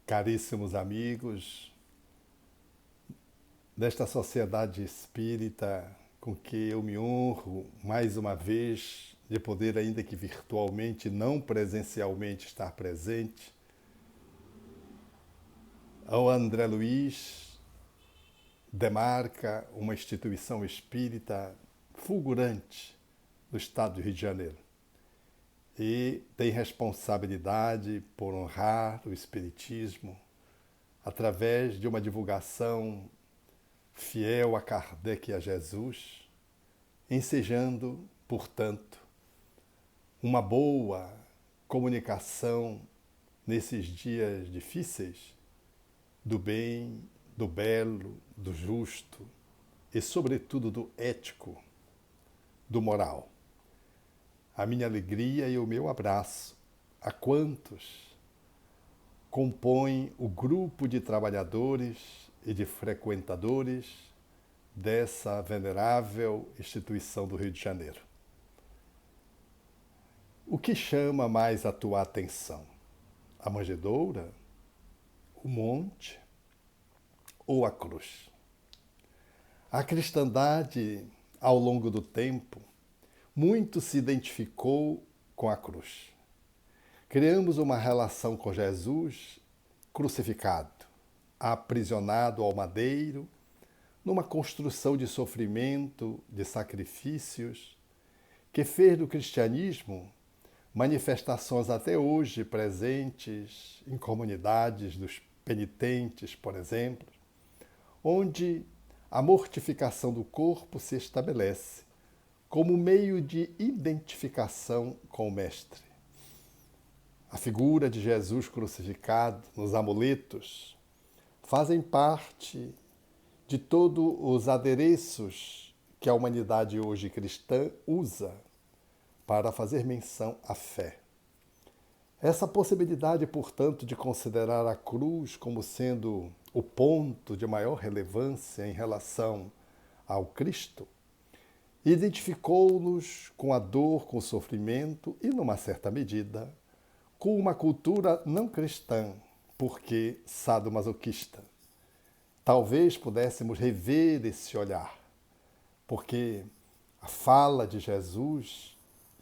Caríssimos amigos desta sociedade espírita com que eu me honro mais uma vez de poder, ainda que virtualmente, não presencialmente, estar presente, ao André Luiz, demarca uma instituição espírita fulgurante no estado do Rio de Janeiro e tem responsabilidade por honrar o espiritismo através de uma divulgação fiel a Kardec e a Jesus, ensejando, portanto, uma boa comunicação nesses dias difíceis do bem, do belo, do justo e, sobretudo, do ético, do moral. A minha alegria e o meu abraço a quantos compõem o grupo de trabalhadores e de frequentadores dessa venerável instituição do Rio de Janeiro. O que chama mais a tua atenção? A manjedoura, o monte ou a cruz? A cristandade, ao longo do tempo, muito se identificou com a cruz. Criamos uma relação com Jesus crucificado, aprisionado ao madeiro, numa construção de sofrimento, de sacrifícios, que fez do cristianismo manifestações até hoje presentes em comunidades dos penitentes, por exemplo, onde a mortificação do corpo se estabelece como meio de identificação com o Mestre. A figura de Jesus crucificado nos amuletos fazem parte de todos os adereços que a humanidade hoje cristã usa para fazer menção à fé. Essa possibilidade, portanto, de considerar a cruz como sendo o ponto de maior relevância em relação ao Cristo, identificou-nos com a dor, com o sofrimento e, numa certa medida, com uma cultura não cristã, porque sadomasoquista. Talvez pudéssemos rever esse olhar, porque a fala de Jesus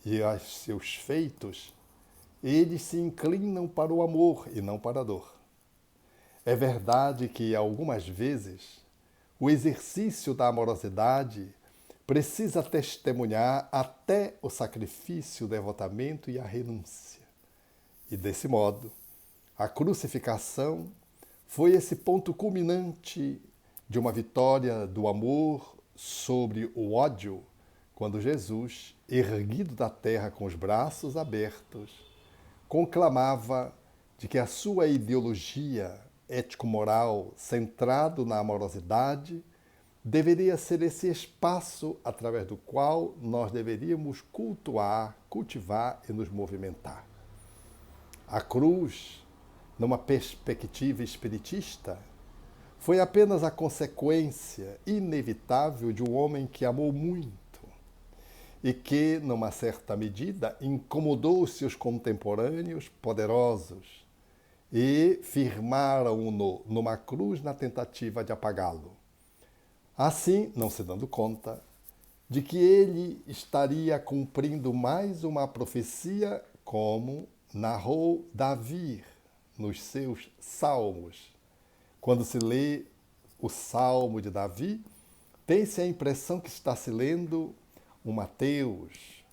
e os seus feitos, eles se inclinam para o amor e não para a dor. É verdade que, algumas vezes, o exercício da amorosidade precisa testemunhar até o sacrifício, o devotamento e a renúncia. E, desse modo, a crucificação foi esse ponto culminante de uma vitória do amor sobre o ódio, quando Jesus, erguido da terra com os braços abertos, conclamava de que a sua ideologia ético-moral, centrado na amorosidade, deveria ser esse espaço através do qual nós deveríamos cultuar, cultivar e nos movimentar. A cruz, numa perspectiva espiritista, foi apenas a consequência inevitável de um homem que amou muito e que, numa certa medida, incomodou os seus contemporâneos poderosos e firmaram-no numa cruz na tentativa de apagá-lo. Assim, não se dando conta de que ele estaria cumprindo mais uma profecia, como narrou Davi nos seus salmos. Quando se lê o Salmo de Davi, tem-se a impressão que está se lendo um Mateus,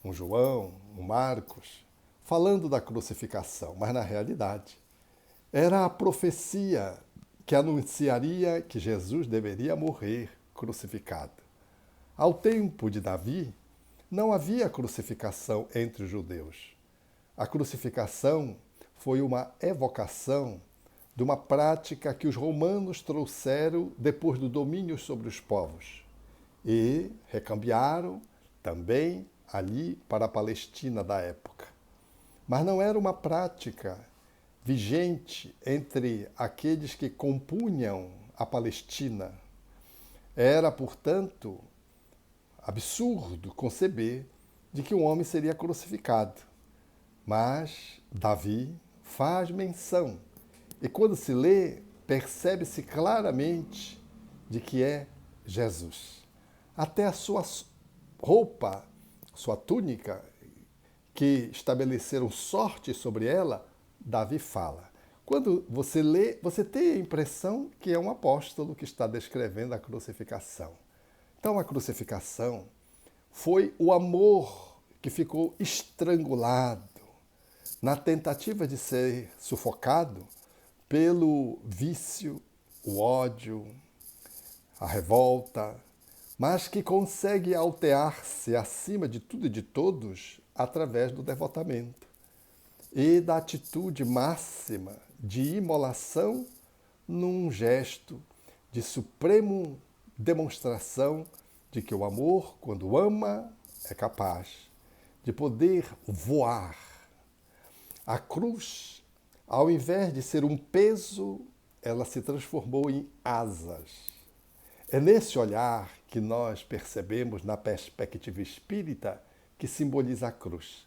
um João, um Marcos, falando da crucificação, mas na realidade era a profecia que anunciaria que Jesus deveria morrer crucificado. Ao tempo de Davi, não havia crucificação entre os judeus. A crucificação foi uma evocação de uma prática que os romanos trouxeram depois do domínio sobre os povos e recambiaram também ali para a Palestina da época. Mas não era uma prática vigente entre aqueles que compunham a Palestina. Era, portanto, absurdo conceber de que um homem seria crucificado. Mas Davi faz menção E quando se lê, percebe-se claramente de que é Jesus. Até a sua roupa, sua túnica, que estabeleceram sorte sobre ela, Davi fala. Quando você lê, você tem a impressão que é um apóstolo que está descrevendo a crucificação. Então, a crucificação foi o amor que ficou estrangulado na tentativa de ser sufocado pelo vício, o ódio, a revolta, mas que consegue altear-se acima de tudo e de todos através do devotamento e da atitude máxima de imolação num gesto de supremo demonstração de que o amor, quando ama, é capaz de poder voar. A cruz, ao invés de ser um peso, ela se transformou em asas. É nesse olhar que nós percebemos, na perspectiva espírita, que simboliza a cruz.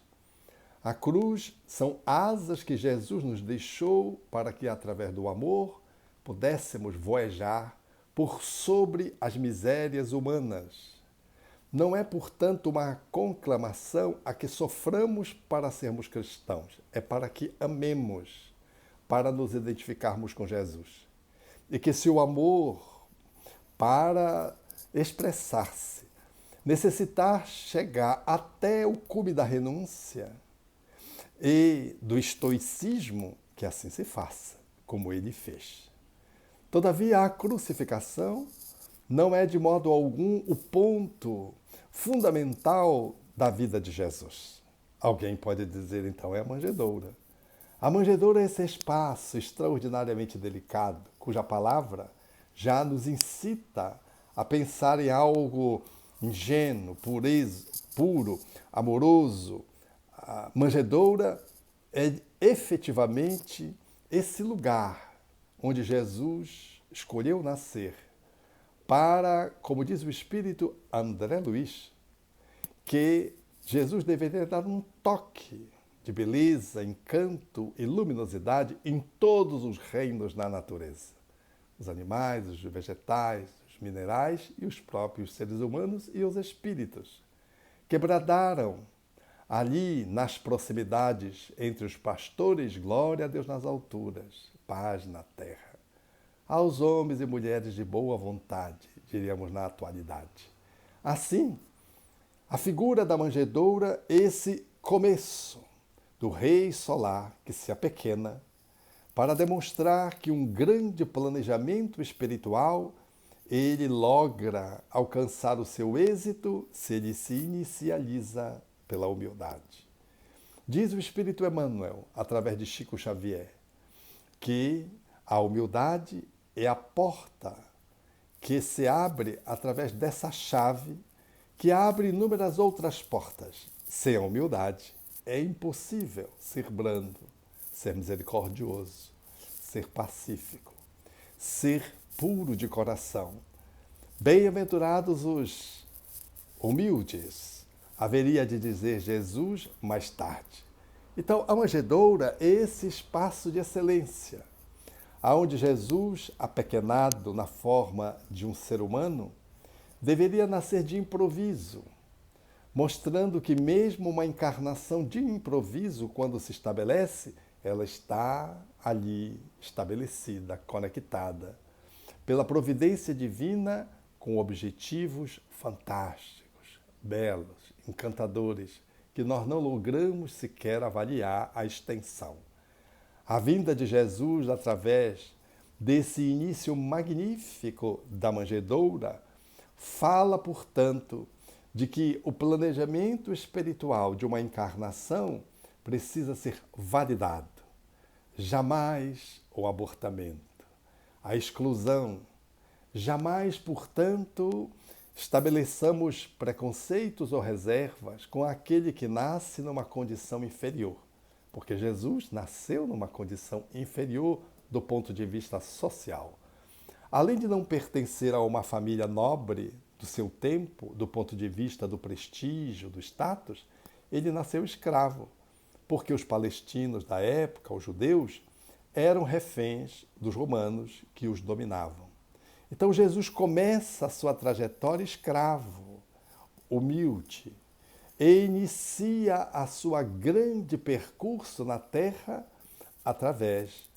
A cruz são asas que Jesus nos deixou para que, através do amor, pudéssemos voejar por sobre as misérias humanas. Não é, portanto, uma conclamação a que soframos para sermos cristãos. É para que amemos, para nos identificarmos com Jesus. E que se o amor, para expressar-se, necessitar chegar até o cume da renúncia e do estoicismo, que assim se faça, como ele fez. Todavia, a crucificação não é de modo algum o ponto fundamental da vida de Jesus. Alguém pode dizer, então, é a manjedoura. A manjedoura é esse espaço extraordinariamente delicado, cuja palavra já nos incita a pensar em algo ingênuo, puro, amoroso. A manjedoura é efetivamente esse lugar onde Jesus escolheu nascer para, como diz o espírito André Luiz, que Jesus deveria dar um toque de beleza, encanto e luminosidade em todos os reinos da natureza. Os animais, os vegetais, os minerais e os próprios seres humanos e os espíritos, que bradaram ali nas proximidades entre os pastores, glória a Deus nas alturas, paz na terra. Aos homens e mulheres de boa vontade, diríamos na atualidade. Assim, a figura da manjedoura, esse começo do rei solar que se apequena para demonstrar que um grande planejamento espiritual ele logra alcançar o seu êxito se ele se inicializa pela humildade. Diz o Espírito Emmanuel, através de Chico Xavier, que a humildade é a porta que se abre através dessa chave que abre inúmeras outras portas. Sem a humildade é impossível ser brando, ser misericordioso, ser pacífico, ser puro de coração. Bem-aventurados os humildes, haveria de dizer Jesus mais tarde. Então, a manjedoura é esse espaço de excelência, aonde Jesus, apequenado na forma de um ser humano, deveria nascer de improviso, mostrando que mesmo uma encarnação de improviso, quando se estabelece, ela está ali estabelecida, conectada, pela providência divina com objetivos fantásticos, belos, encantadores, que nós não logramos sequer avaliar a extensão. A vinda de Jesus através desse início magnífico da manjedoura fala, portanto, de que o planejamento espiritual de uma encarnação precisa ser validado. Jamais o abortamento, a exclusão. Jamais, portanto, estabeleçamos preconceitos ou reservas com aquele que nasce numa condição inferior. Porque Jesus nasceu numa condição inferior do ponto de vista social. Além de não pertencer a uma família nobre do seu tempo, do ponto de vista do prestígio, do status, ele nasceu escravo, porque os palestinos da época, os judeus, eram reféns dos romanos que os dominavam. Então Jesus começa a sua trajetória escravo, humilde, e inicia a sua grande percurso na terra através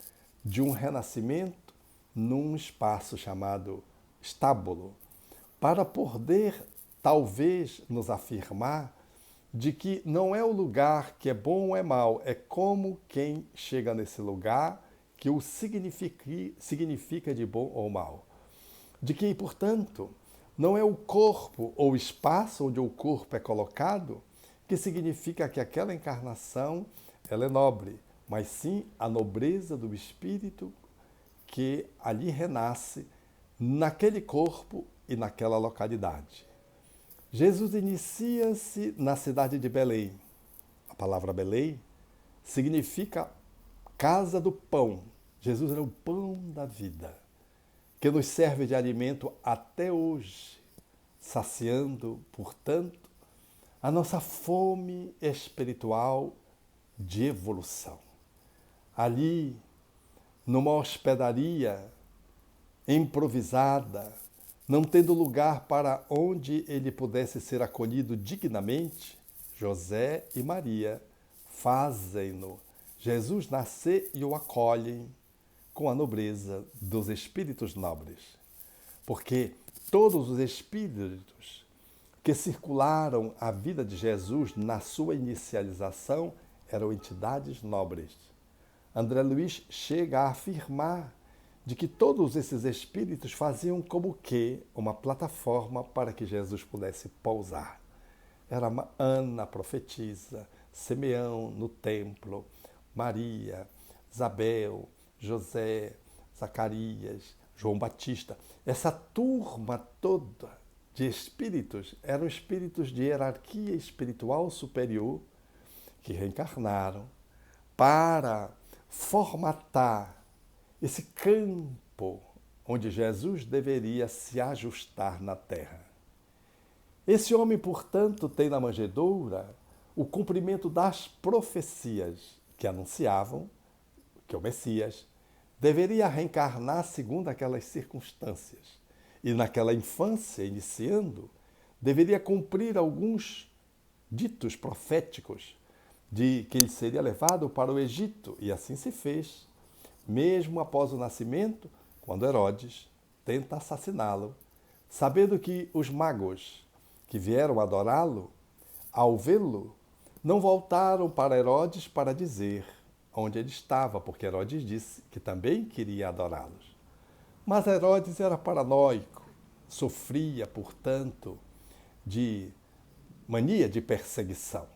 de um renascimento num espaço chamado estábulo, para poder talvez nos afirmar de que não é o lugar que é bom ou é mau, é como quem chega nesse lugar que o significa de bom ou mal. De que, portanto, não é o corpo ou o espaço onde o corpo é colocado que significa que aquela encarnação ela é nobre, mas sim a nobreza do espírito que ali renasce naquele corpo e naquela localidade. Jesus inicia-se na cidade de Belém. A palavra Belém significa casa do pão. Jesus era o pão da vida, que nos serve de alimento até hoje, saciando, portanto, a nossa fome espiritual de evolução. Ali, numa hospedaria improvisada, não tendo lugar para onde ele pudesse ser acolhido dignamente, José e Maria fazem-no Jesus nascer e o acolhem com a nobreza dos espíritos nobres. Porque todos os espíritos que circularam a vida de Jesus na sua inicialização eram entidades nobres. André Luiz chega a afirmar de que todos esses espíritos faziam como que uma plataforma para que Jesus pudesse pousar. Era Ana, profetisa, Simeão no templo, Maria, Isabel, José, Zacarias, João Batista. Essa turma toda de espíritos eram espíritos de hierarquia espiritual superior que reencarnaram para formatar esse campo onde Jesus deveria se ajustar na terra. Esse homem, portanto, tem na manjedoura o cumprimento das profecias que anunciavam que o Messias deveria reencarnar segundo aquelas circunstâncias. E naquela infância, iniciando, deveria cumprir alguns ditos proféticos de que ele seria levado para o Egito, e assim se fez. Mesmo após o nascimento, quando Herodes tenta assassiná-lo, sabendo que os magos que vieram adorá-lo, ao vê-lo, não voltaram para Herodes para dizer onde ele estava, porque Herodes disse que também queria adorá-los. Mas Herodes era paranoico, sofria, portanto, de mania de perseguição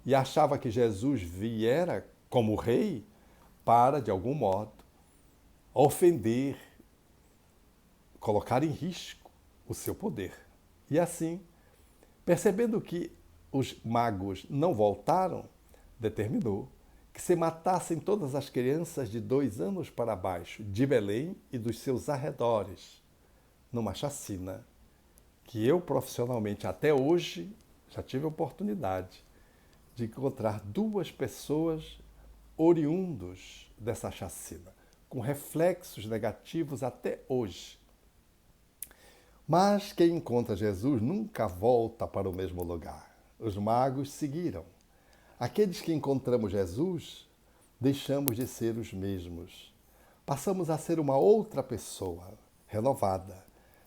e achava que Jesus viera como rei para, de algum modo, ofender, colocar em risco o seu poder. E assim, percebendo que os magos não voltaram, determinou que se matassem todas as crianças de 2 anos para baixo de Belém e dos seus arredores, numa chacina que eu profissionalmente até hoje já tive a oportunidade de encontrar 2 pessoas oriundos dessa chacina, com reflexos negativos até hoje. Mas quem encontra Jesus nunca volta para o mesmo lugar. Os magos seguiram. Aqueles que encontramos Jesus, deixamos de ser os mesmos. Passamos a ser uma outra pessoa, renovada.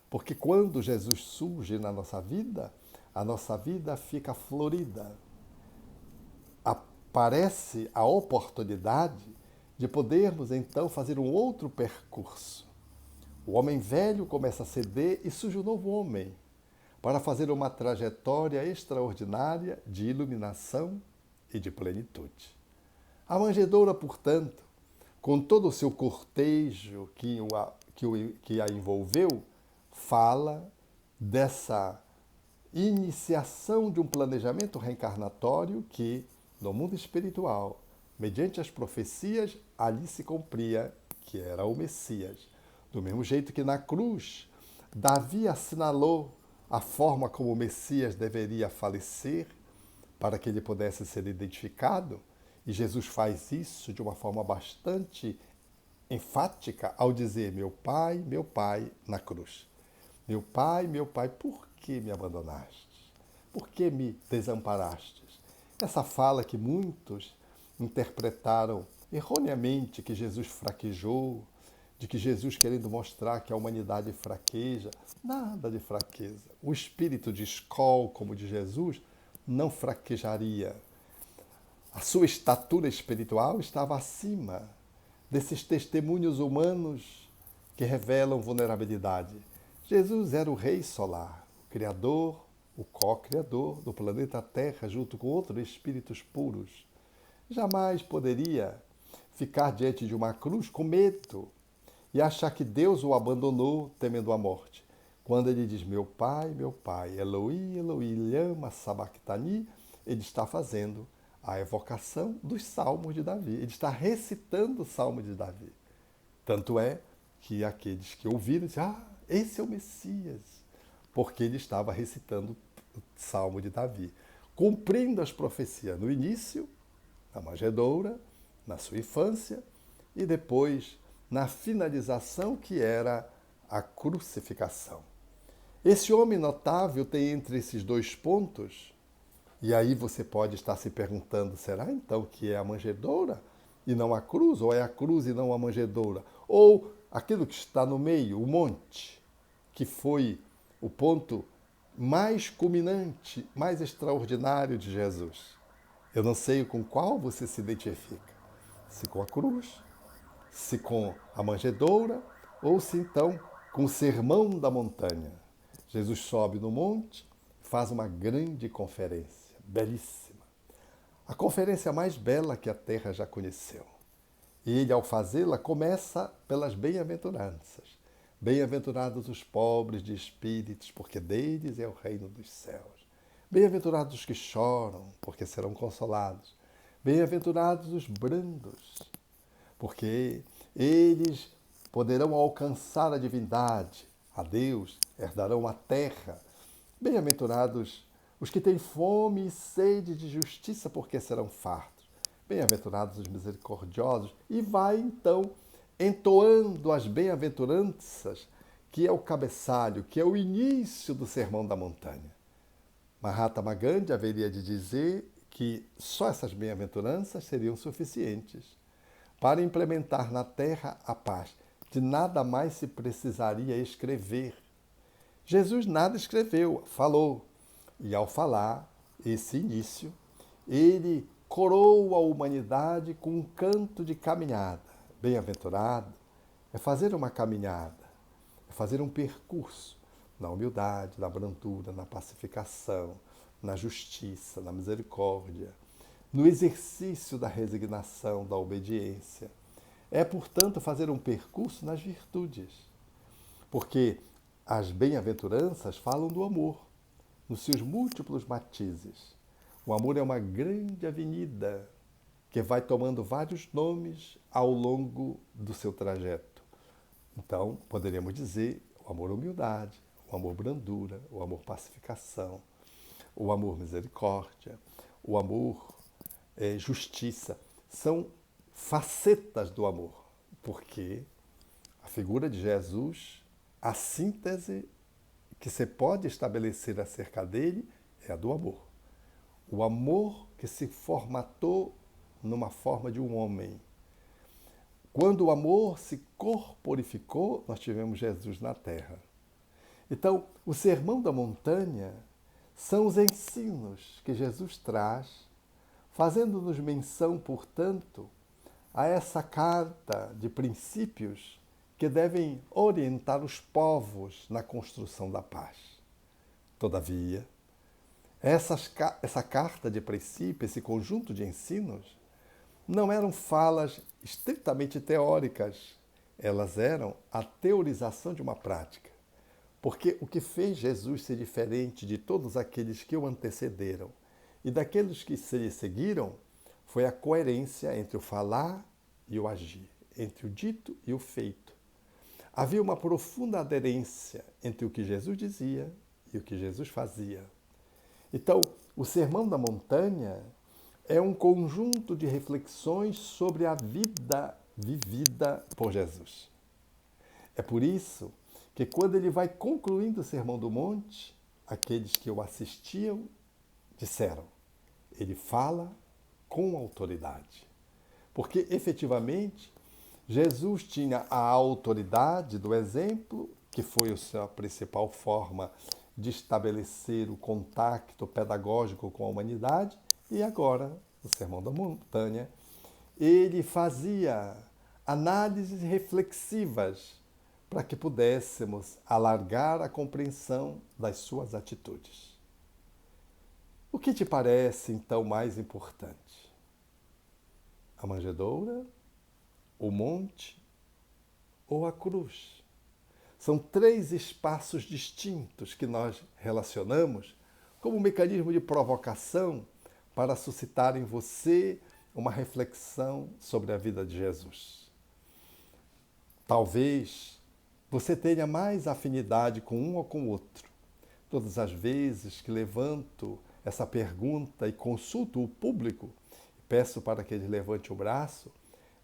Porque quando Jesus surge na nossa vida, a nossa vida fica florida. Aparece a oportunidade de podermos então fazer um outro percurso. O homem velho começa a ceder e surge um novo homem para fazer uma trajetória extraordinária de iluminação e de plenitude. A manjedoura, portanto, com todo o seu cortejo que a envolveu, fala dessa iniciação de um planejamento reencarnatório que, no mundo espiritual, mediante as profecias, ali se cumpria que era o Messias. Do mesmo jeito que na cruz, Davi assinalou a forma como o Messias deveria falecer para que ele pudesse ser identificado, e Jesus faz isso de uma forma bastante enfática ao dizer meu Pai, na cruz. Meu Pai, por que me abandonaste? Por que me desamparaste? Essa fala que muitos interpretaram erroneamente que Jesus fraquejou, de que Jesus querendo mostrar que a humanidade fraqueja. Nada de fraqueza. O espírito de escol, como de Jesus, não fraquejaria. A sua estatura espiritual estava acima desses testemunhos humanos que revelam vulnerabilidade. Jesus era o Rei Solar, o Criador, o co-criador do planeta Terra, junto com outros espíritos puros. Jamais poderia ficar diante de uma cruz com medo e achar que Deus o abandonou temendo a morte. Quando ele diz meu Pai, Eloi, Eloi, lama sabachthani, ele está fazendo a evocação dos salmos de Davi. Ele está recitando o salmo de Davi. Tanto é que aqueles que ouviram dizem, esse é o Messias, porque ele estava recitando o salmo de Davi, cumprindo as profecias no início, na manjedoura, na sua infância, e depois na finalização, que era a crucificação. Esse homem notável tem entre esses dois pontos, e aí você pode estar se perguntando, será então que é a manjedoura e não a cruz? Ou é a cruz e não a manjedoura? Ou aquilo que está no meio, o monte, que foi o ponto mais culminante, mais extraordinário de Jesus? Eu não sei com qual você se identifica. Se com a cruz, se com a manjedoura, ou se então com o sermão da montanha. Jesus sobe no monte, faz uma grande conferência, belíssima. A conferência mais bela que a terra já conheceu. E ele, ao fazê-la, começa pelas bem-aventuranças. Bem-aventurados os pobres de espíritos, porque deles é o reino dos céus. Bem-aventurados os que choram, porque serão consolados. Bem-aventurados os brandos, porque eles poderão alcançar a divindade, a Deus, herdarão a terra. Bem-aventurados os que têm fome e sede de justiça, porque serão fartos. Bem-aventurados os misericordiosos. E vai, então, entoando as bem-aventuranças, que é o cabeçalho, que é o início do Sermão da Montanha. Mahatma Gandhi haveria de dizer que só essas bem-aventuranças seriam suficientes para implementar na terra a paz. De nada mais se precisaria escrever. Jesus nada escreveu, falou. E ao falar esse início, ele coroa a humanidade com um canto de caminhada. Bem-aventurado é fazer uma caminhada, é fazer um percurso na humildade, na brandura, na pacificação, na justiça, na misericórdia, no exercício da resignação, da obediência. É, portanto, fazer um percurso nas virtudes, porque as bem-aventuranças falam do amor, nos seus múltiplos matizes. O amor é uma grande avenida que vai tomando vários nomes ao longo do seu trajeto. Então, poderíamos dizer o amor humildade, o amor brandura, o amor pacificação, o amor misericórdia, o amor justiça. São facetas do amor, porque a figura de Jesus, a síntese que se pode estabelecer acerca dele é a do amor. O amor que se formatou numa forma de um homem. Quando o amor se corporificou, nós tivemos Jesus na terra. Então, o Sermão da Montanha são os ensinos que Jesus traz, fazendo-nos menção, portanto, a essa carta de princípios que devem orientar os povos na construção da paz. Todavia, essa carta de princípios, esse conjunto de ensinos, não eram falas estritamente teóricas, elas eram a teorização de uma prática. Porque o que fez Jesus ser diferente de todos aqueles que o antecederam e daqueles que se seguiram foi a coerência entre o falar e o agir, entre o dito e o feito. Havia uma profunda aderência entre o que Jesus dizia e o que Jesus fazia. Então, o Sermão da Montanha é um conjunto de reflexões sobre a vida vivida por Jesus. É por isso que quando ele vai concluindo o Sermão do Monte, aqueles que o assistiam disseram, ele fala com autoridade. Porque efetivamente Jesus tinha a autoridade do exemplo, que foi a sua principal forma de estabelecer o contacto pedagógico com a humanidade, e agora, no Sermão da Montanha, ele fazia análises reflexivas para que pudéssemos alargar a compreensão das suas atitudes. O que te parece, então, mais importante? A manjedoura, o monte ou a cruz? São três espaços distintos que nós relacionamos como um mecanismo de provocação para suscitar em você uma reflexão sobre a vida de Jesus. Talvez você tenha mais afinidade com um ou com o outro. Todas as vezes que levanto essa pergunta e consulto o público, peço para que ele levante o braço,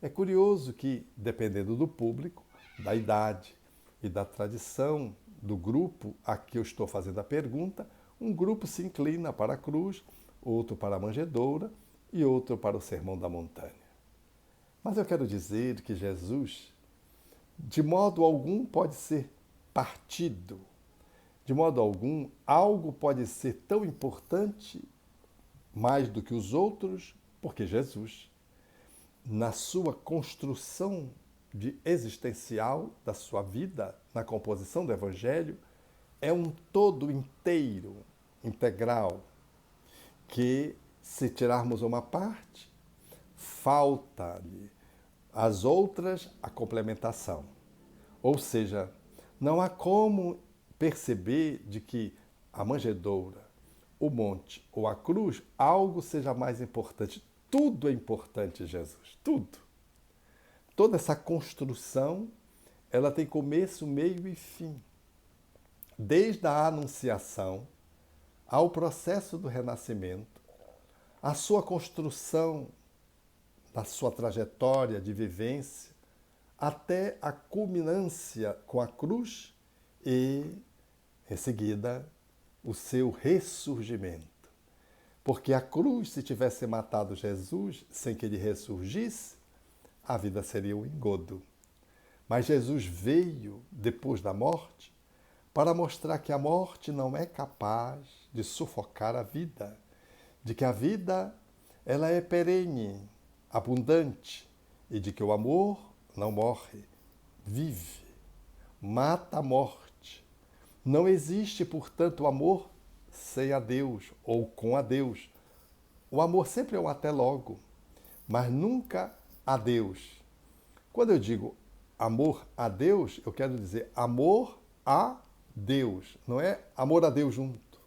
é curioso que, dependendo do público, da idade e da tradição do grupo a que eu estou fazendo a pergunta, um grupo se inclina para a cruz, outro para a manjedoura e outro para o Sermão da Montanha. Mas eu quero dizer que Jesus, de modo algum, pode ser partido. De modo algum, algo pode ser tão importante mais do que os outros, porque Jesus, na sua construção existencial da sua vida, na composição do Evangelho, é um todo inteiro, integral, que, se tirarmos uma parte, falta-lhe as outras a complementação. Ou seja, não há como perceber de que a manjedoura, o monte ou a cruz, algo seja mais importante. Tudo é importante, Jesus, tudo. Toda essa construção, ela tem começo, meio e fim. Desde a anunciação ao processo do renascimento, a sua construção, da sua trajetória de vivência, até a culminância com a cruz e, em seguida, o seu ressurgimento. Porque a cruz, se tivesse matado Jesus sem que ele ressurgisse, a vida seria um engodo. Mas Jesus veio, depois da morte, para mostrar que a morte não é capaz de sufocar a vida, de que a vida ela é perene, abundante, e de que o amor não morre, vive, mata a morte. Não existe, portanto, o amor sem a Deus ou com a Deus. O amor sempre é um até logo, mas nunca a Deus. Quando eu digo amor a Deus, eu quero dizer amor a Deus, não é amor a Deus junto.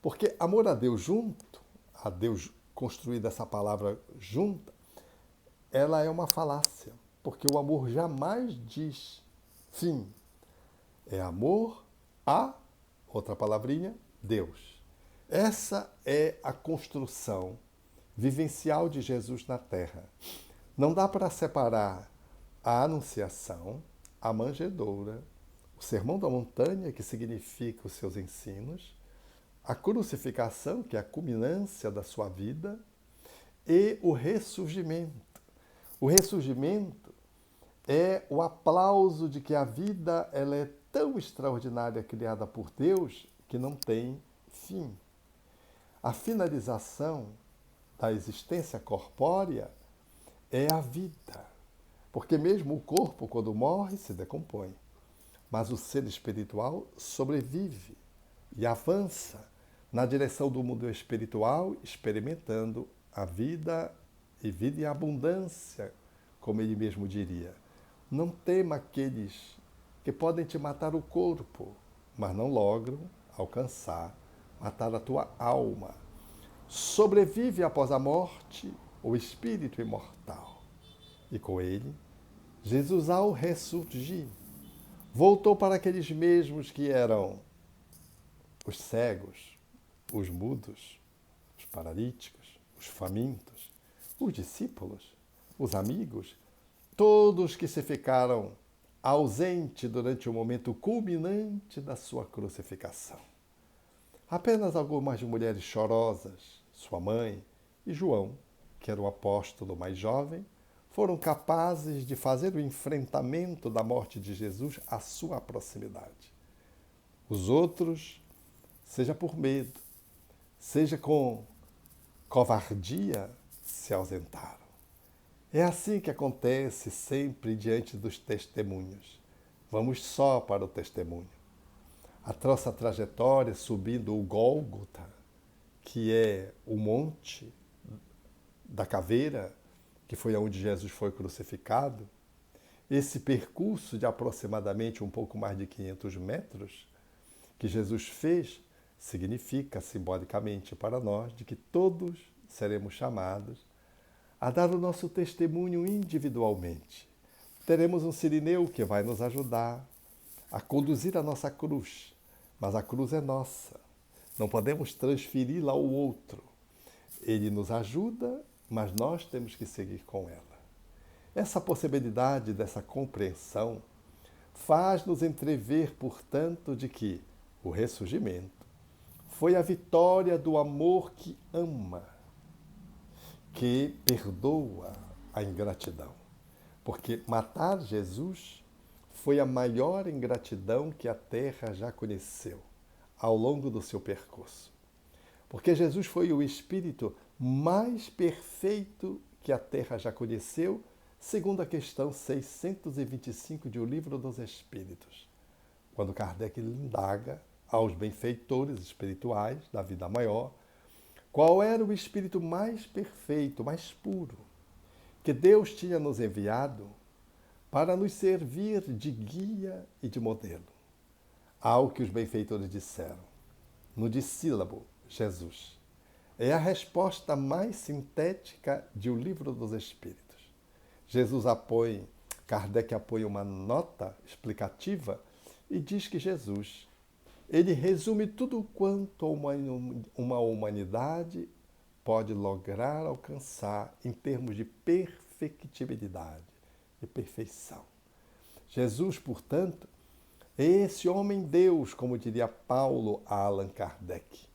Porque amor a Deus junto, a Deus construída essa palavra junta, ela é uma falácia, porque o amor jamais diz fim. É amor a, outra palavrinha, Deus. Essa é a construção vivencial de Jesus na Terra. Não dá para separar a Anunciação, a manjedoura, o Sermão da Montanha, que significa os seus ensinos, a crucificação, que é a culminância da sua vida, e o ressurgimento. O ressurgimento é o aplauso de que a vida ela é tão extraordinária, criada por Deus, que não tem fim. A finalização da existência corpórea é a vida. Porque mesmo o corpo, quando morre, se decompõe. Mas o ser espiritual sobrevive e avança na direção do mundo espiritual, experimentando a vida e vida em abundância, como ele mesmo diria. Não tema aqueles que podem te matar o corpo, mas não logram alcançar, matar a tua alma. Sobrevive após a morte o espírito imortal. E com ele, Jesus, ao ressurgir, voltou para aqueles mesmos que eram os cegos, os mudos, os paralíticos, os famintos, os discípulos, os amigos, todos que se ficaram ausentes durante o momento culminante da sua crucificação. Apenas algumas mulheres chorosas, sua mãe e João, que era o apóstolo mais jovem, foram capazes de fazer o enfrentamento da morte de Jesus à sua proximidade. Os outros, seja por medo, seja com covardia, se ausentaram. É assim que acontece sempre diante dos testemunhos. Vamos só para o testemunho. A nossa trajetória subindo o Gólgota, que é o monte da caveira, que foi onde Jesus foi crucificado, esse percurso de aproximadamente um pouco mais de 500 metros que Jesus fez, significa simbolicamente para nós de que todos seremos chamados a dar o nosso testemunho individualmente. Teremos um sirineu que vai nos ajudar a conduzir a nossa cruz, mas a cruz é nossa. Não podemos transferi-la ao outro. Ele nos ajuda, mas nós temos que seguir com ela. Essa possibilidade dessa compreensão faz-nos entrever, portanto, de que o ressurgimento foi a vitória do amor que ama, que perdoa a ingratidão. Porque matar Jesus foi a maior ingratidão que a terra já conheceu ao longo do seu percurso. Porque Jesus foi o espírito mais perfeito que a terra já conheceu, segundo a questão 625 de O Livro dos Espíritos, quando Kardec indaga aos benfeitores espirituais da vida maior qual era o espírito mais perfeito, mais puro, que Deus tinha nos enviado para nos servir de guia e de modelo. Ao que os benfeitores disseram, no dissílabo, Jesus. É a resposta mais sintética de O Livro dos Espíritos. Kardec apoia uma nota explicativa e diz que Jesus, ele resume tudo quanto uma humanidade pode lograr alcançar em termos de perfectibilidade e perfeição. Jesus, portanto, é esse homem-deus, como diria Paulo a Allan Kardec.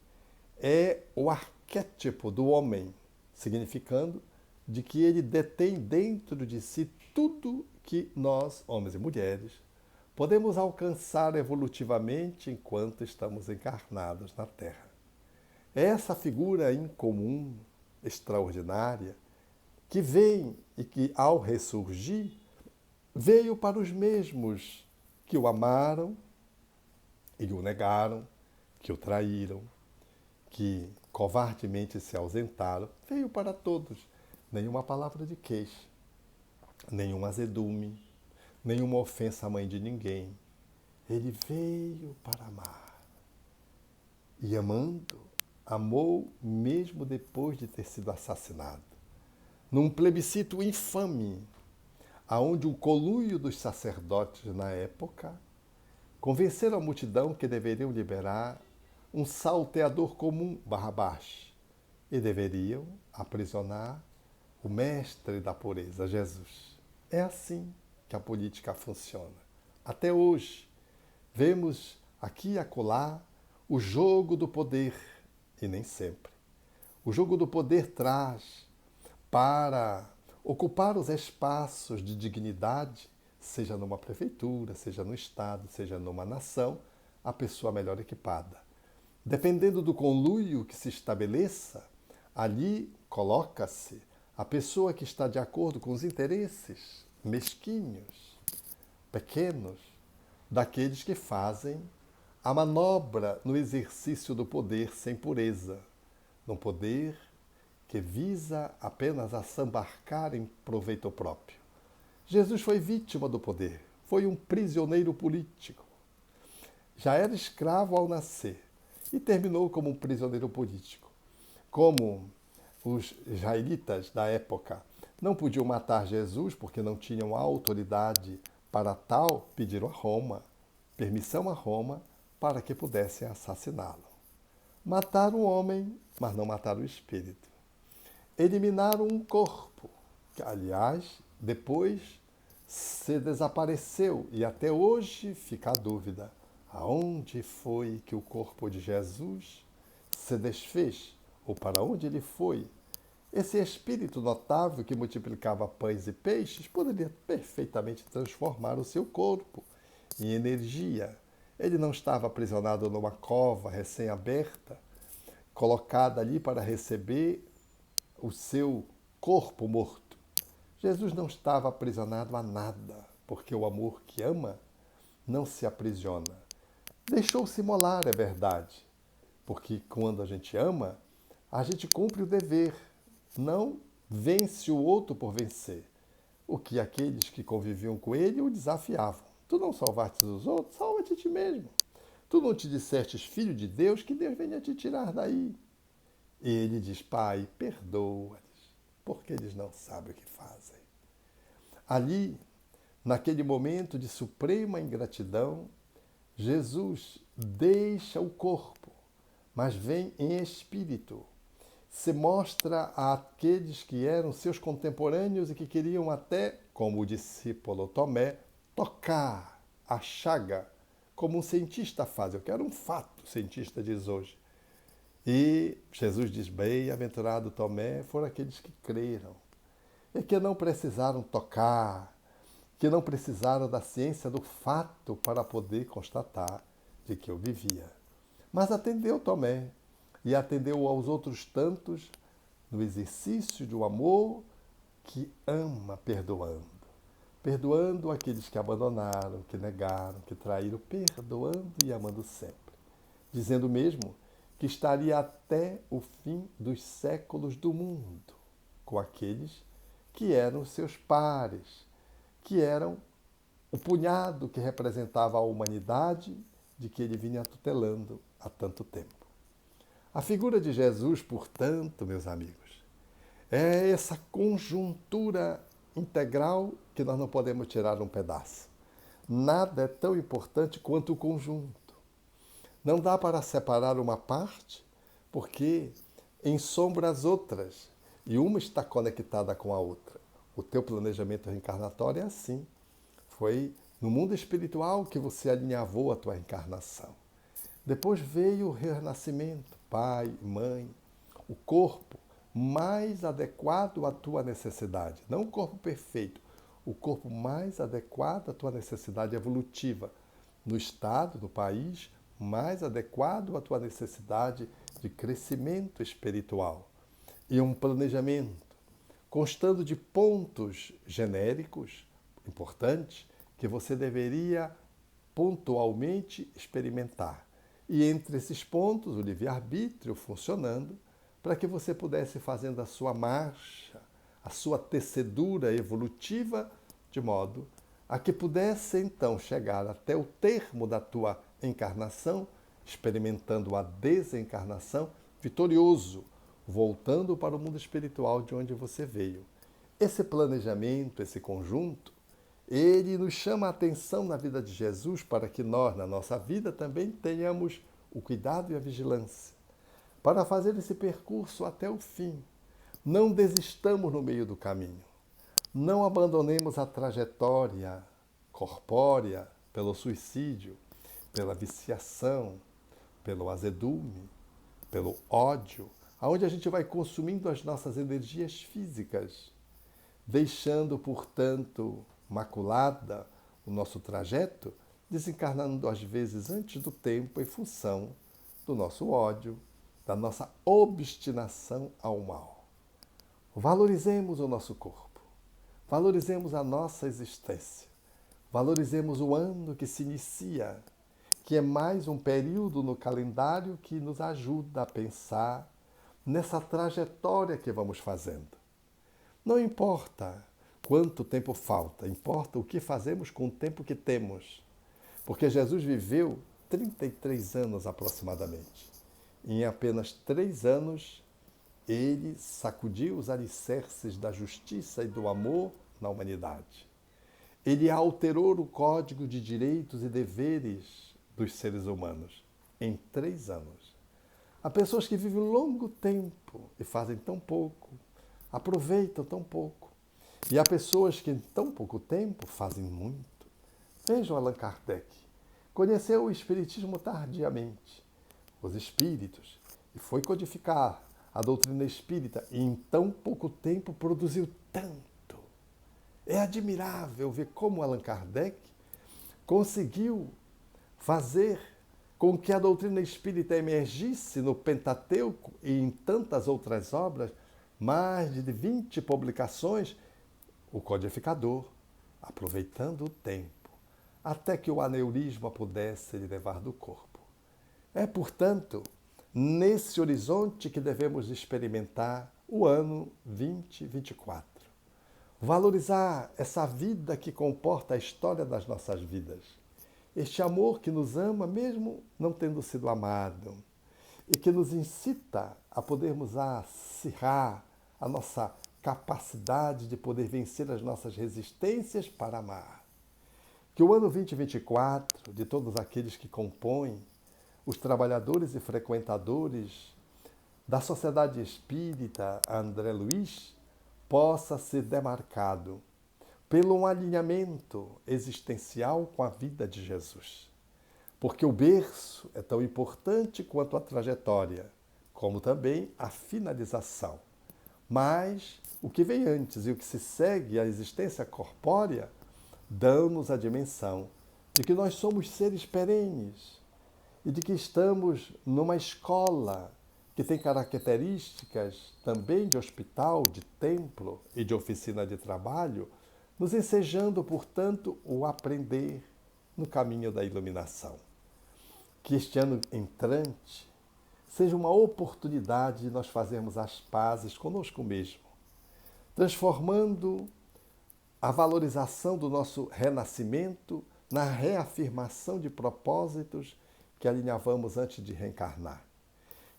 É o arquétipo do homem, significando de que ele detém dentro de si tudo que nós, homens e mulheres, podemos alcançar evolutivamente enquanto estamos encarnados na Terra. É essa figura incomum, extraordinária, que vem e que, ao ressurgir, veio para os mesmos que o amaram e o negaram, que o traíram, que covardemente se ausentaram. Veio para todos. Nenhuma palavra de queixa, nenhum azedume, nenhuma ofensa à mãe de ninguém. Ele veio para amar. E amando, amou mesmo depois de ter sido assassinado. Num plebiscito infame, aonde o conluio dos sacerdotes na época convenceram a multidão que deveriam liberar um salteador comum, Barrabás, e deveriam aprisionar o mestre da pureza, Jesus. É assim que a política funciona. Até hoje, vemos aqui e acolá o jogo do poder, e nem sempre. O jogo do poder traz para ocupar os espaços de dignidade, seja numa prefeitura, seja no Estado, seja numa nação, a pessoa melhor equipada. Dependendo do conluio que se estabeleça, ali coloca-se a pessoa que está de acordo com os interesses mesquinhos, pequenos, daqueles que fazem a manobra no exercício do poder sem pureza, num poder que visa apenas a sambarcar em proveito próprio. Jesus foi vítima do poder, foi um prisioneiro político. Já era escravo ao nascer e terminou como um prisioneiro político. Como os israelitas da época não podiam matar Jesus porque não tinham autoridade para tal, pediram a Roma, permissão a Roma, para que pudessem assassiná-lo. Mataram o homem, mas não mataram o espírito. Eliminaram um corpo, que, aliás, depois se desapareceu e até hoje fica a dúvida: aonde foi que o corpo de Jesus se desfez? Ou para onde ele foi? Esse espírito notável que multiplicava pães e peixes poderia perfeitamente transformar o seu corpo em energia. Ele não estava aprisionado numa cova recém-aberta, colocada ali para receber o seu corpo morto. Jesus não estava aprisionado a nada, porque o amor que ama não se aprisiona. Deixou-se molar, é verdade, porque quando a gente ama, a gente cumpre o dever, não vence o outro por vencer. O que aqueles que conviviam com ele o desafiavam. Tu não salvaste os outros, salva-te a ti mesmo. Tu não te dissestes filho de Deus, que Deus venha te tirar daí. E ele diz: Pai, perdoa-lhes, porque eles não sabem o que fazem. Ali, naquele momento de suprema ingratidão, Jesus deixa o corpo, mas vem em espírito. Se mostra àqueles que eram seus contemporâneos e que queriam até, como o discípulo Tomé, tocar a chaga, como um cientista faz. Eu quero um fato, o cientista diz hoje. E Jesus diz: bem-aventurado Tomé foram aqueles que creram e que não precisaram tocar, que não precisaram da ciência do fato para poder constatar de que eu vivia. Mas atendeu Tomé e atendeu aos outros tantos no exercício de um amor que ama perdoando. Perdoando aqueles que abandonaram, que negaram, que traíram, perdoando e amando sempre. Dizendo mesmo que estaria até o fim dos séculos do mundo com aqueles que eram seus pares, que eram o punhado que representava a humanidade de que ele vinha tutelando há tanto tempo. A figura de Jesus, portanto, meus amigos, é essa conjuntura integral que nós não podemos tirar um pedaço. Nada é tão importante quanto o conjunto. Não dá para separar uma parte, porque ensombra as outras e uma está conectada com a outra. O teu planejamento reencarnatório é assim. Foi no mundo espiritual que você alinhavou a tua encarnação. Depois veio o renascimento, pai, mãe, o corpo mais adequado à tua necessidade. Não o corpo perfeito, o corpo mais adequado à tua necessidade evolutiva, no estado, no país mais adequado à tua necessidade de crescimento espiritual. E um planejamento constando de pontos genéricos importantes que você deveria pontualmente experimentar. E entre esses pontos, o livre-arbítrio funcionando para que você pudesse fazendo a sua marcha, a sua tecedura evolutiva, de modo a que pudesse então chegar até o termo da tua encarnação, experimentando a desencarnação, vitorioso, voltando para o mundo espiritual de onde você veio. Esse planejamento, esse conjunto, ele nos chama a atenção na vida de Jesus para que nós, na nossa vida, também tenhamos o cuidado e a vigilância para fazer esse percurso até o fim. Não desistamos no meio do caminho. Não abandonemos a trajetória corpórea pelo suicídio, pela viciação, pelo azedume, pelo ódio, aonde a gente vai consumindo as nossas energias físicas, deixando, portanto, maculada o nosso trajeto, desencarnando às vezes antes do tempo em função do nosso ódio, da nossa obstinação ao mal. Valorizemos o nosso corpo, valorizemos a nossa existência, valorizemos o ano que se inicia, que é mais um período no calendário que nos ajuda a pensar nessa trajetória que vamos fazendo. Não importa quanto tempo falta, importa o que fazemos com o tempo que temos. Porque Jesus viveu 33 anos aproximadamente. Em apenas 3 anos, ele sacudiu os alicerces da justiça e do amor na humanidade. Ele alterou o código de direitos e deveres dos seres humanos em 3 anos. Há pessoas que vivem longo tempo e fazem tão pouco, aproveitam tão pouco. E há pessoas que em tão pouco tempo fazem muito. Vejam Allan Kardec. Conheceu o Espiritismo tardiamente, os espíritos, e foi codificar a doutrina espírita, e em tão pouco tempo produziu tanto. É admirável ver como Allan Kardec conseguiu fazer com que a doutrina espírita emergisse no Pentateuco e em tantas outras obras, mais de 20 publicações, o codificador, aproveitando o tempo, até que o aneurisma pudesse lhe levar do corpo. É, portanto, nesse horizonte que devemos experimentar o ano 2024. Valorizar essa vida que comporta a história das nossas vidas. Este amor que nos ama mesmo não tendo sido amado e que nos incita a podermos acirrar a nossa capacidade de poder vencer as nossas resistências para amar. Que o ano 2024, de todos aqueles que compõem, os trabalhadores e frequentadores da Sociedade Espírita André Luiz, possa ser demarcado pelo um alinhamento existencial com a vida de Jesus. Porque o berço é tão importante quanto a trajetória, como também a finalização. Mas o que vem antes e o que se segue à existência corpórea dão-nos a dimensão de que nós somos seres perenes e de que estamos numa escola que tem características também de hospital, de templo e de oficina de trabalho, nos ensejando, portanto, o aprender no caminho da iluminação. Que este ano entrante seja uma oportunidade de nós fazermos as pazes conosco mesmo, transformando a valorização do nosso renascimento na reafirmação de propósitos que alinhavamos antes de reencarnar.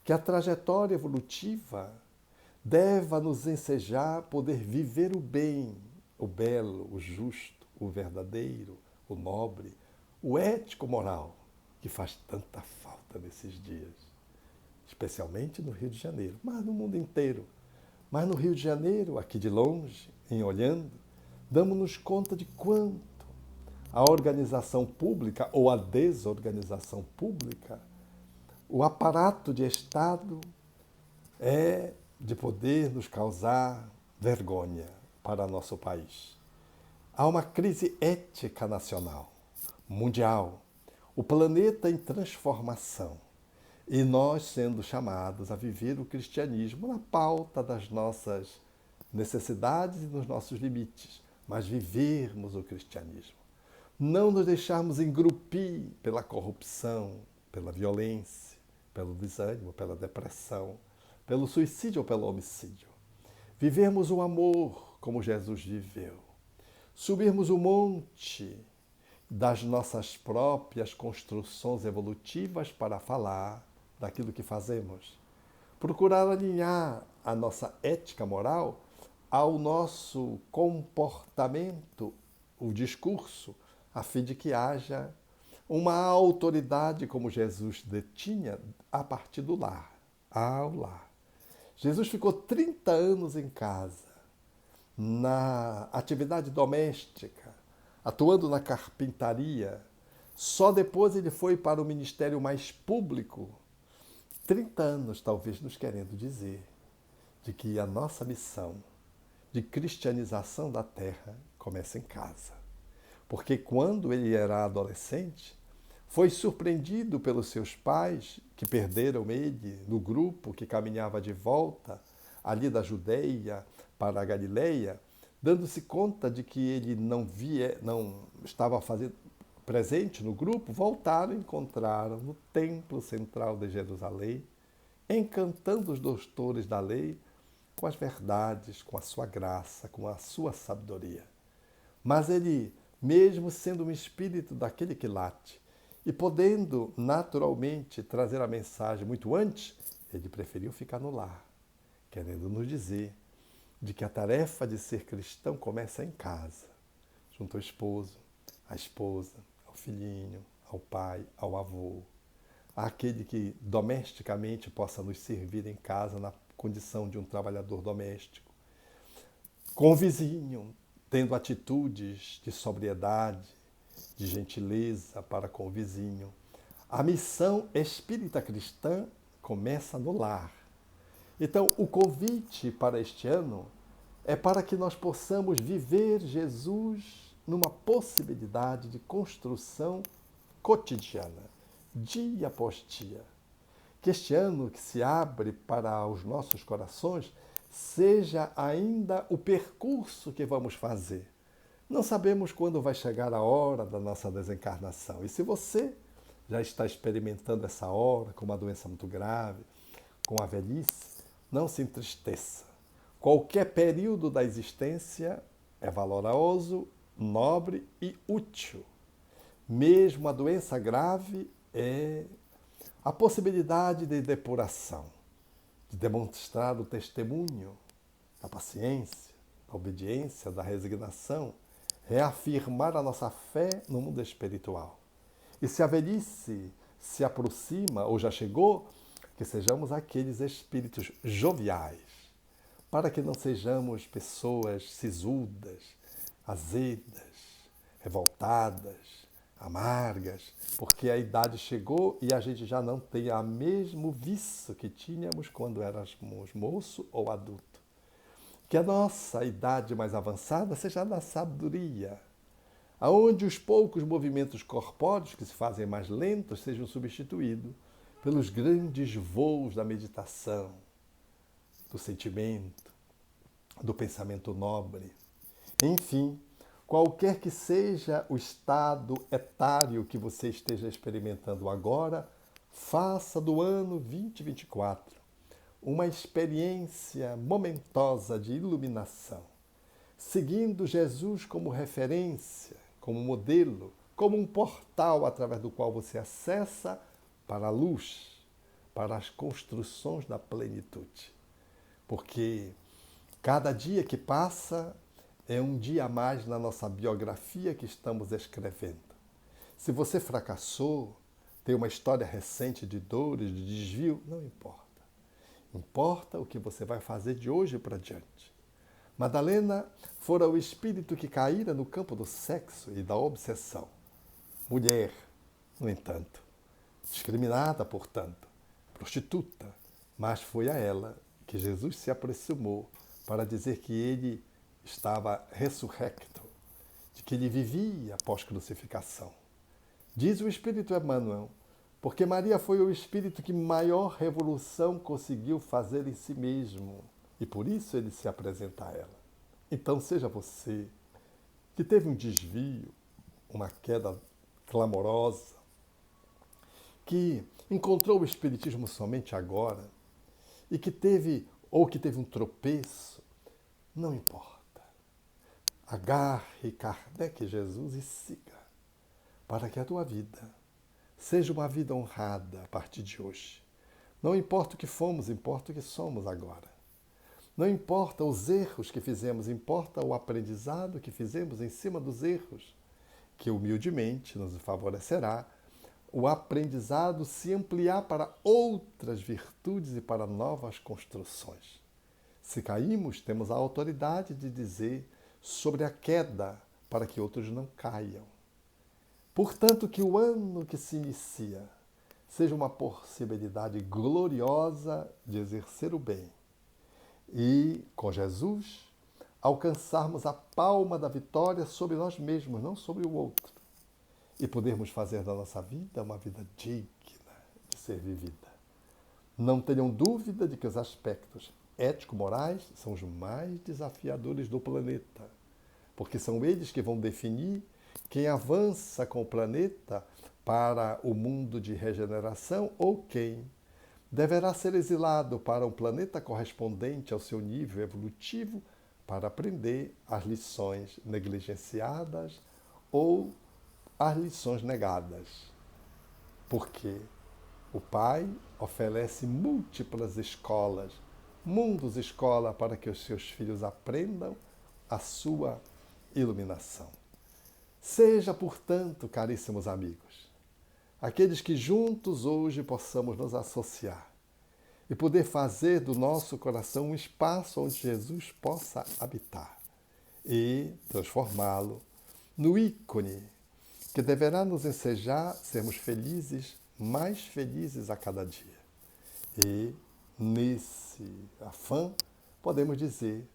Que a trajetória evolutiva deva nos ensejar poder viver o bem, o belo, o justo, o verdadeiro, o nobre, o ético-moral, que faz tanta falta nesses dias, especialmente no Rio de Janeiro, mas no mundo inteiro. Mas no Rio de Janeiro, aqui de longe, em olhando, damos-nos conta de quanto a organização pública ou a desorganização pública, o aparato de Estado é de poder nos causar vergonha para nosso país. Há uma crise ética nacional, mundial, o planeta em transformação e nós sendo chamados a viver o cristianismo na pauta das nossas necessidades e dos nossos limites, mas vivermos o cristianismo. Não nos deixarmos engrupir pela corrupção, pela violência, pelo desânimo, pela depressão, pelo suicídio ou pelo homicídio. Vivermos o amor como Jesus viveu. Subirmos o monte das nossas próprias construções evolutivas para falar daquilo que fazemos. Procurar alinhar a nossa ética moral ao nosso comportamento, o discurso, a fim de que haja uma autoridade como Jesus detinha a partir do lar, ao lar. Jesus ficou 30 anos em casa, na atividade doméstica, atuando na carpintaria. Só depois ele foi para o ministério mais público. 30 anos, talvez, nos querendo dizer de que a nossa missão de cristianização da terra começa em casa. Porque quando ele era adolescente, foi surpreendido pelos seus pais, que perderam ele no grupo que caminhava de volta ali da Judeia para a Galileia, dando-se conta de que ele não estava presente no grupo, voltaram e encontraram no templo central de Jerusalém, encantando os doutores da lei com as verdades, com a sua graça, com a sua sabedoria. Mas ele, mesmo sendo um espírito daquele que late, e podendo naturalmente trazer a mensagem muito antes, ele preferiu ficar no lar, querendo nos dizer de que a tarefa de ser cristão começa em casa, junto ao esposo, à esposa, ao filhinho, ao pai, ao avô, àquele que domesticamente possa nos servir em casa na condição de um trabalhador doméstico. com o vizinho, tendo atitudes de sobriedade, de gentileza para com o vizinho. A missão espírita cristã começa no lar. Então, o convite para este ano é para que nós possamos viver Jesus numa possibilidade de construção cotidiana, dia após dia. Que este ano que se abre para os nossos corações seja ainda o percurso que vamos fazer. Não sabemos quando vai chegar a hora da nossa desencarnação. E se você já está experimentando essa hora com uma doença muito grave, com a velhice, não se entristeça. Qualquer período da existência é valoroso, nobre e útil. Mesmo a doença grave é a possibilidade de depuração, de demonstrar o testemunho da paciência, da obediência, da resignação, reafirmar a nossa fé no mundo espiritual. E se a velhice se aproxima ou já chegou, que sejamos aqueles espíritos joviais, para que não sejamos pessoas sisudas, azedas, revoltadas, amargas, porque a idade chegou e a gente já não tem o mesmo vício que tínhamos quando éramos moço ou adulto. Que a nossa idade mais avançada seja da sabedoria, aonde os poucos movimentos corpóreos que se fazem mais lentos sejam substituídos pelos grandes voos da meditação, do sentimento, do pensamento nobre. Enfim, qualquer que seja o estado etário que você esteja experimentando agora, faça do ano 2024 uma experiência momentosa de iluminação, seguindo Jesus como referência, como modelo, como um portal através do qual você acessa para a luz, para as construções da plenitude. Porque cada dia que passa é um dia a mais na nossa biografia que estamos escrevendo. Se você fracassou, tem uma história recente de dores, de desvio, não importa. Importa o que você vai fazer de hoje para diante. Madalena fora o espírito que caíra no campo do sexo e da obsessão. Mulher, no entanto, discriminada, portanto, prostituta, mas foi a ela que Jesus se aproximou para dizer que ele estava ressurrecto, de que ele vivia após crucificação. Diz o Espírito Emmanuel, porque Maria foi o espírito que maior revolução conseguiu fazer em si mesmo, e por isso ele se apresenta a ela. Então seja você que teve um desvio, uma queda clamorosa, que encontrou o Espiritismo somente agora, e que teve um tropeço, não importa. Agarre Kardec e Jesus e siga, para que a tua vida seja uma vida honrada a partir de hoje. Não importa o que fomos, importa o que somos agora. Não importa os erros que fizemos, importa o aprendizado que fizemos em cima dos erros, que humildemente nos favorecerá o aprendizado se ampliar para outras virtudes e para novas construções. Se caímos, temos a autoridade de dizer sobre a queda para que outros não caiam. Portanto, que o ano que se inicia seja uma possibilidade gloriosa de exercer o bem e, com Jesus, alcançarmos a palma da vitória sobre nós mesmos, não sobre o outro, e podermos fazer da nossa vida uma vida digna de ser vivida. Não tenham dúvida de que os aspectos ético-morais são os mais desafiadores do planeta, porque são eles que vão definir quem avança com o planeta para o mundo de regeneração ou quem deverá ser exilado para um planeta correspondente ao seu nível evolutivo para aprender as lições negligenciadas ou as lições negadas. Porque o Pai oferece múltiplas escolas, mundos escola para que os seus filhos aprendam a sua iluminação. Seja, portanto, caríssimos amigos, aqueles que juntos hoje possamos nos associar e poder fazer do nosso coração um espaço onde Jesus possa habitar. e transformá-lo no ícone que deverá nos ensejar sermos felizes, mais felizes a cada dia. E, nesse afã, podemos dizer,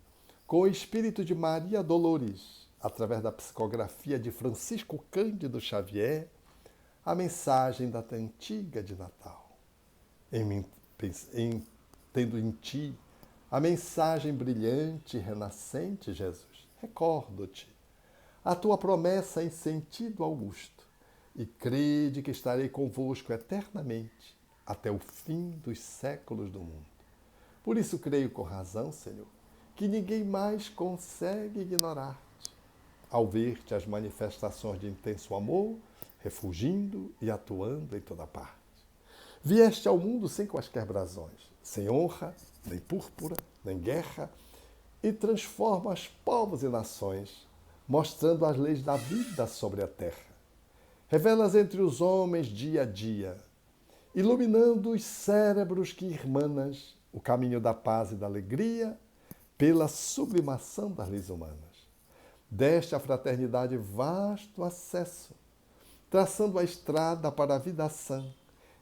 com o espírito de Maria Dolores, através da psicografia de Francisco Cândido Xavier, a mensagem da antiga de Natal. Tendo em ti a mensagem brilhante e renascente, Jesus, recordo-te a tua promessa em sentido augusto, e crede que estarei convosco eternamente, até o fim dos séculos do mundo. Por isso creio com razão, Senhor, que ninguém mais consegue ignorar-te, ao ver-te as manifestações de intenso amor, refugindo e atuando em toda parte. Vieste ao mundo sem quaisquer brasões, sem honra, nem púrpura, nem guerra, e transformas povos e nações, mostrando as leis da vida sobre a terra. Revelas entre os homens dia a dia, iluminando os cérebros que irmanas o caminho da paz e da alegria pela sublimação das leis humanas. Deste à fraternidade vasto acesso, traçando a estrada para a vida sã,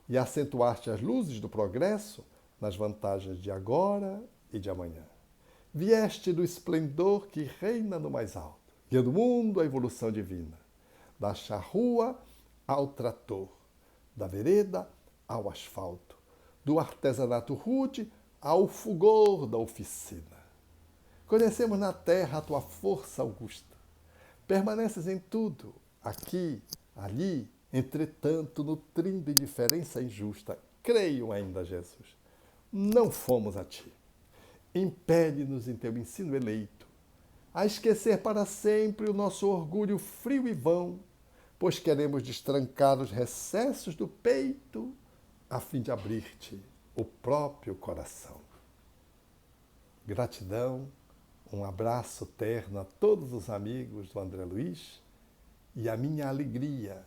e acentuaste as luzes do progresso nas vantagens de agora e de amanhã. Vieste do esplendor que reina no mais alto, guiando o mundo à evolução divina, da charrua ao trator, da vereda ao asfalto, do artesanato rude ao fulgor da oficina. Conhecemos na terra a tua força augusta. Permaneces em tudo, aqui, ali, entretanto, nutrindo indiferença injusta. Creio ainda, Jesus, não fomos a ti. Impele-nos em teu ensino eleito a esquecer para sempre o nosso orgulho frio e vão, pois queremos destrancar os recessos do peito a fim de abrir-te o próprio coração. Gratidão, um abraço terno a todos os amigos do André Luiz e a minha alegria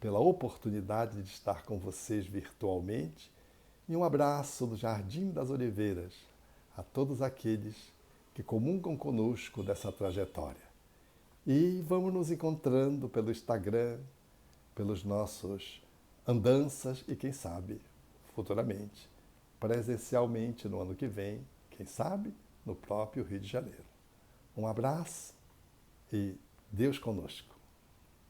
pela oportunidade de estar com vocês virtualmente, e um abraço do Jardim das Oliveiras a todos aqueles que comungam conosco dessa trajetória. E vamos nos encontrando pelo Instagram, pelos nossos andanças e, quem sabe, futuramente, presencialmente no ano que vem, quem sabe, no próprio Rio de Janeiro. Um abraço e Deus conosco.